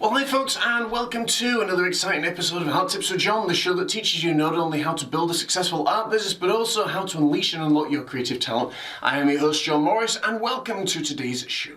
Well, hi folks, and welcome to another exciting episode of Art Tips with John, the show that teaches you not only how to build a successful art business, but also how to unleash and unlock your creative talent. I am your host, John Morris, and welcome to today's show.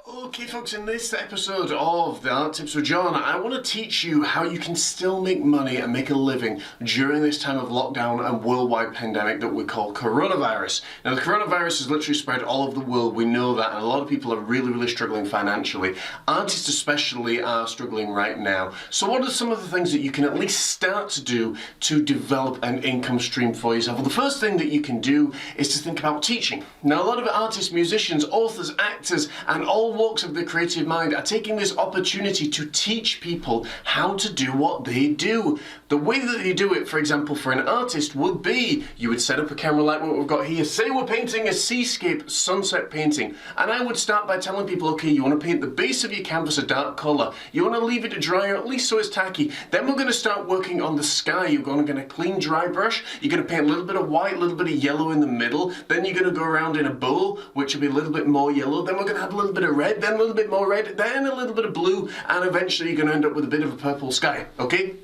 Okay folks, in this episode of the Art Tips with John, I want to teach you how you can still make money and make a living during this time of lockdown and worldwide pandemic that we call coronavirus. Now the coronavirus has literally spread all over the world, we know that, and a lot of people are really struggling financially. Artists especially are struggling right now. So what are some of the things that you can at least start to do to develop an income stream for yourself? Well, the first thing that you can do is to think about teaching. Now a lot of artists, musicians, authors, actors, and all walks of the creative mind are taking this opportunity to teach people how to do what they do. The way that they do it, for example, for an artist would be, you would set up a camera like what we've got here, say we're painting a seascape sunset painting, and I would start by telling people, okay, you want to paint the base of your canvas a dark colour, you want to leave it to dry, or at least so it's tacky, then we're going to start working on the sky. You're going to get a clean dry brush, you're going to paint a little bit of white, a little bit of yellow in the middle, then you're going to go around in a bowl, which will be a little bit more yellow, then we're going to have a little bit of red, then a little bit more red, then a little bit of blue, and eventually you're going to end up with a bit of a purple sky, okay?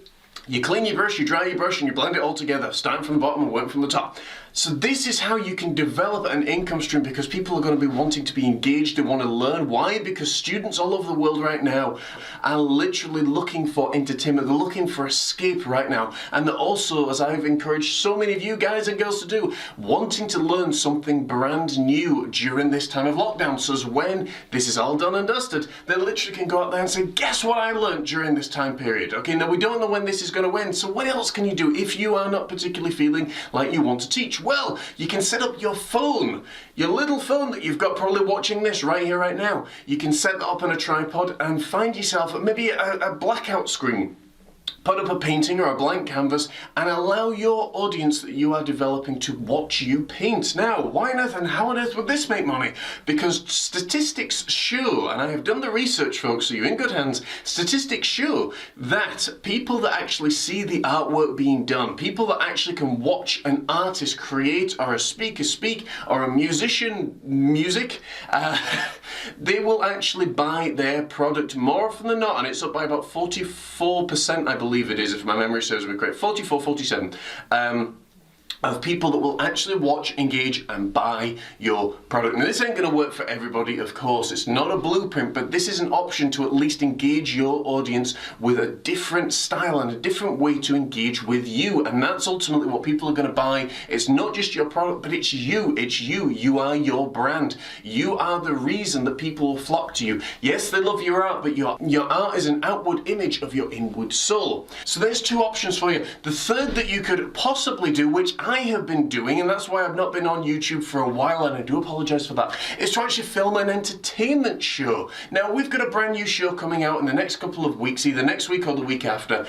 You clean your brush, you dry your brush, and you blend it all together, starting from the bottom and working from the top. So this is how you can develop an income stream, because people are going to be wanting to be engaged, they want to learn. Why? Because students all over the world right now are literally looking for entertainment, they're looking for escape right now. And they're also, as I've encouraged so many of you guys and girls to do, wanting to learn something brand new during this time of lockdown. So as when this is all done and dusted, they literally can go out there and say, guess what I learned during this time period? Okay, now we don't know when this is going to end, so what else can you do if you are not particularly feeling like you want to teach? Well, you can set up your phone, your little phone that you've got probably watching this right here, right now. You can set that up on a tripod and find yourself maybe a blackout screen. Put up a painting or a blank canvas and allow your audience that you are developing to watch you paint. Now, why on earth and how on earth would this make money? Because statistics show, and I have done the research folks, so you're in good hands, statistics show that people that actually see the artwork being done, people that actually can watch an artist create or a speaker speak or a musician music, they will actually buy their product more often than not, and it's up by about 44%, I believe it is, if my memory serves me correct, 44, 47, of people that will actually watch, engage, and buy your product. Now this ain't going to work for everybody, of course. It's not a blueprint, but this is an option to at least engage your audience with a different style and a different way to engage with you. And that's ultimately what people are going to buy. It's not just your product, but it's you. It's you. You are your brand. You are the reason that people will flock to you. Yes, they love your art, but your art is an outward image of your inward soul. So there's two options for you. The third that you could possibly do, which I have been doing, and that's why I've not been on YouTube for a while, and I do apologize for that, is to actually film an entertainment show. Now we've got a brand new show coming out in the next couple of weeks, either next week or the week after,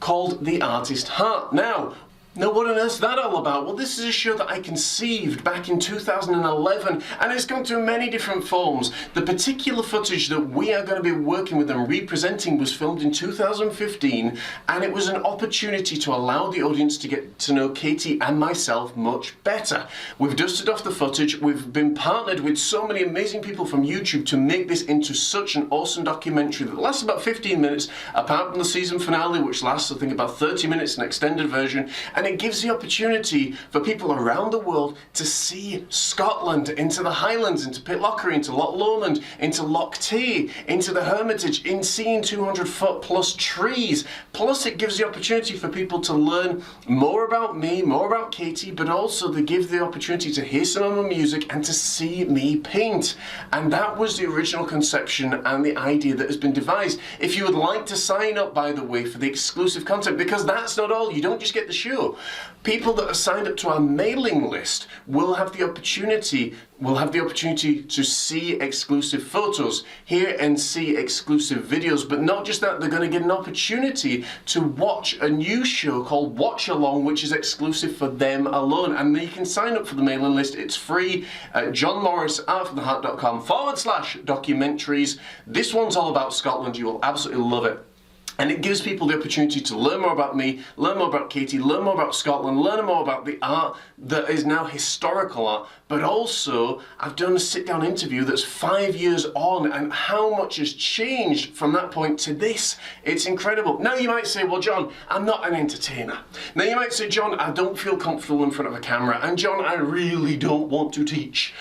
called The Artist Heart. Now what on earth's that all about? Well, this is a show that I conceived back in 2011, and it's come to many different forms. The particular footage that we are going to be working with and representing was filmed in 2015, and it was an opportunity to allow the audience to get to know Katie and myself much better. We've dusted off the footage, we've been partnered with so many amazing people from YouTube to make this into such an awesome documentary that lasts about 15 minutes, apart from the season finale, which lasts, I think, about 30 minutes, an extended version, and it gives the opportunity for people around the world to see Scotland, into the Highlands, into Pitlochry, into Loch Lomond, into Loch Tay, into the Hermitage, in seeing 200-foot plus trees. Plus it gives the opportunity for people to learn more about me, more about Katie, but also they give the opportunity to hear some of my music and to see me paint. And that was the original conception and the idea that has been devised. If you would like to sign up, by the way, for the exclusive content, because that's not all, you don't just get the show. People that are signed up to our mailing list will have the opportunity to see exclusive photos, hear and see exclusive videos, but not just that, they're going to get an opportunity to watch a new show called Watch Along, which is exclusive for them alone. And you can sign up for the mailing list, it's free at johnmorrisartfortheheart.com/documentaries. This one's all about Scotland, you will absolutely love it. And it gives people the opportunity to learn more about me, learn more about Katie, learn more about Scotland, learn more about the art that is now historical art, but also I've done a sit-down interview that's 5 years on and how much has changed from that point to this. It's incredible. Now you might say, well, John, I'm not an entertainer. Now you might say, John, I don't feel comfortable in front of a camera, and John, I really don't want to teach.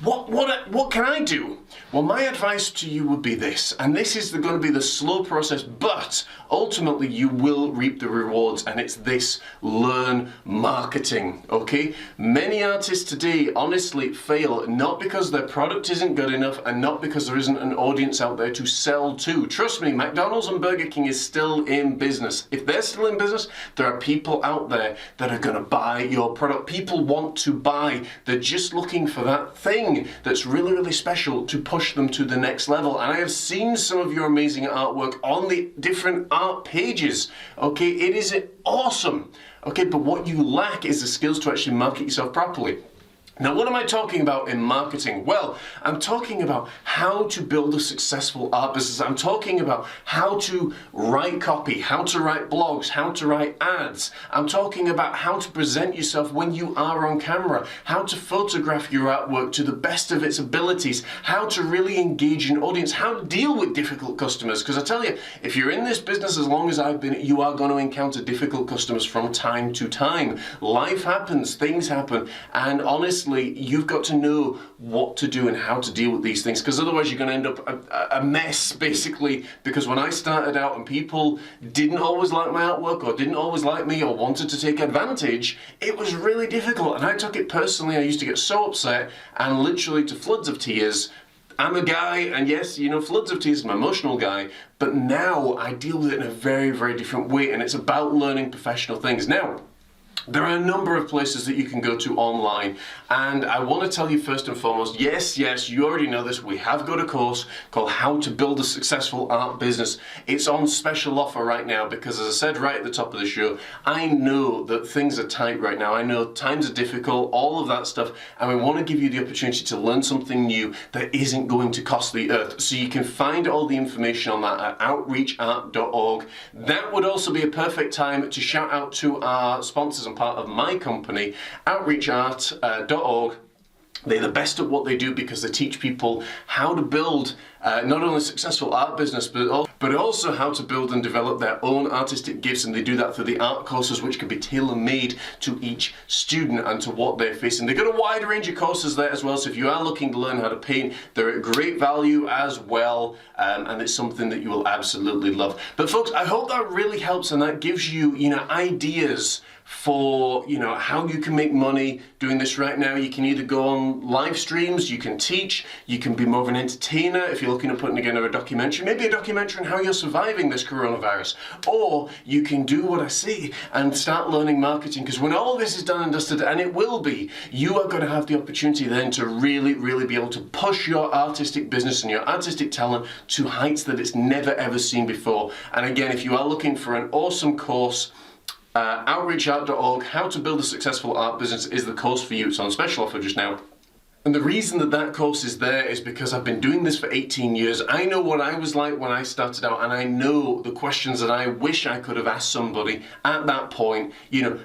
What can I do? Well, my advice to you would be this, and this is going to be the slow process, but ultimately you will reap the rewards, and it's this: learn marketing, okay? Many artists today honestly fail, not because their product isn't good enough and not because there isn't an audience out there to sell to. Trust me, McDonald's and Burger King is still in business. If they're still in business, there are people out there that are going to buy your product. People want to buy. They're just looking for that thing that's really, really special to push them to the next level. And I have seen some of your amazing artwork on the different art pages. Okay, it is awesome. Okay, but what you lack is the skills to actually market yourself properly. Now, what am I talking about in marketing? Well, I'm talking about how to build a successful art business. I'm talking about how to write copy, how to write blogs, how to write ads. I'm talking about how to present yourself when you are on camera, how to photograph your artwork to the best of its abilities, how to really engage an audience, how to deal with difficult customers. Because I tell you, if you're in this business as long as I've been, you are going to encounter difficult customers from time to time. Life happens, things happen, and honestly, you've got to know what to do and how to deal with these things, because otherwise you're going to end up a mess, basically. Because when I started out and people didn't always like my artwork or didn't always like me or wanted to take advantage, it was really difficult, and I took it personally. I used to get so upset and literally to floods of tears. I'm a guy, and yes, you know, floods of tears, I'm an emotional guy, but now I deal with it in a very, very different way, and it's about learning professional things. Now, there are a number of places that you can go to online, and I want to tell you first and foremost, yes, you already know this, we have got a course called How to Build a Successful Art Business. It's on special offer right now because, as I said right at the top of the show, I know that things are tight right now. I know times are difficult, all of that stuff, and we want to give you the opportunity to learn something new that isn't going to cost the earth. So you can find all the information on that at outreachart.org. That would also be a perfect time to shout out to our sponsors and part of my company, outreachart.org. They're the best at what they do because they teach people how to build not only a successful art business, but also how to build and develop their own artistic gifts, and they do that through the art courses, which can be tailor-made to each student and to what they're facing. They've got a wide range of courses there as well, so if you are looking to learn how to paint, they're at great value as well, and it's something that you will absolutely love. But folks, I hope that really helps, and that gives you, ideas for how you can make money doing this right now. You can either go on live streams, you can teach, you can be more of an entertainer if you're looking at putting together a documentary, maybe a documentary on how you're surviving this coronavirus, or you can do what I see and start learning marketing, because when all this is done and dusted, and it will be, you are going to have the opportunity then to really be able to push your artistic business and your artistic talent to heights that it's never ever seen before. And again, if you are looking for an awesome course, outreachart.org, How to Build a Successful Art Business is the course for you. It's on special offer just now. And the reason that course is there is because I've been doing this for 18 years. I know what I was like when I started out, and I know the questions that I wish I could have asked somebody at that point.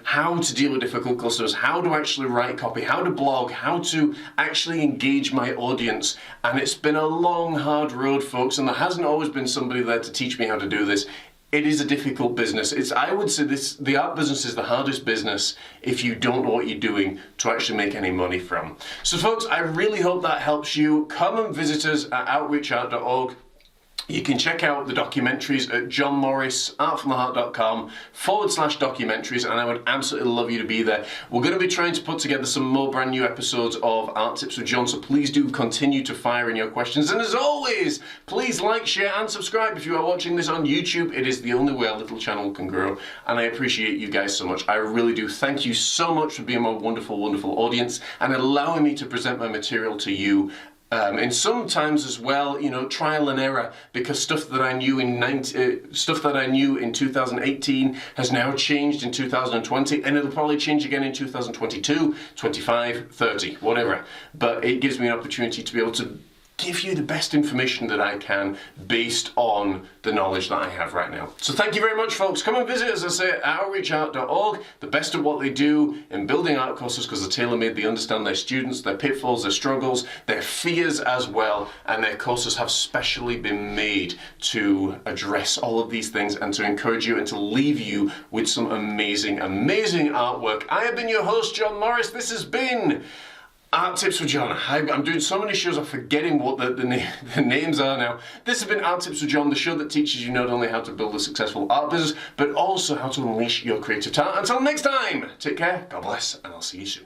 How to deal with difficult customers, how to actually write copy, how to blog, how to actually engage my audience. And it's been a long, hard road, folks, and there hasn't always been somebody there to teach me how to do this. It is a difficult business. I would say the art business is the hardest business if you don't know what you're doing to actually make any money from. So folks, I really hope that helps you. Come and visit us at outreachart.org. You can check out the documentaries at johnmorrisartfromtheheart.com/documentaries, and I would absolutely love you to be there. We're going to be trying to put together some more brand new episodes of Art Tips with John, so please do continue to fire in your questions. And as always, please like, share, and subscribe if you are watching this on YouTube. It is the only way our little channel can grow, and I appreciate you guys so much. I really do. Thank you so much for being my wonderful, wonderful audience and allowing me to present my material to you. And sometimes as well, trial and error, because stuff that I knew in 2018 has now changed in 2020, and it'll probably change again in 2022, 25, 30, whatever. But it gives me an opportunity to be able to give you the best information that I can based on the knowledge that I have right now. So thank you very much, folks. Come and visit, as I say, at outreachart.org. The best of what they do in building art courses, because they're tailor-made. They understand their students, their pitfalls, their struggles, their fears as well, and their courses have specially been made to address all of these things and to encourage you and to leave you with some amazing, amazing artwork. I have been your host, John Morris. This has been Art Tips with John. I'm doing so many shows, I'm forgetting what the names are now. This has been Art Tips with John, the show that teaches you not only how to build a successful art business, but also how to unleash your creative talent. Until next time, take care, God bless, and I'll see you soon.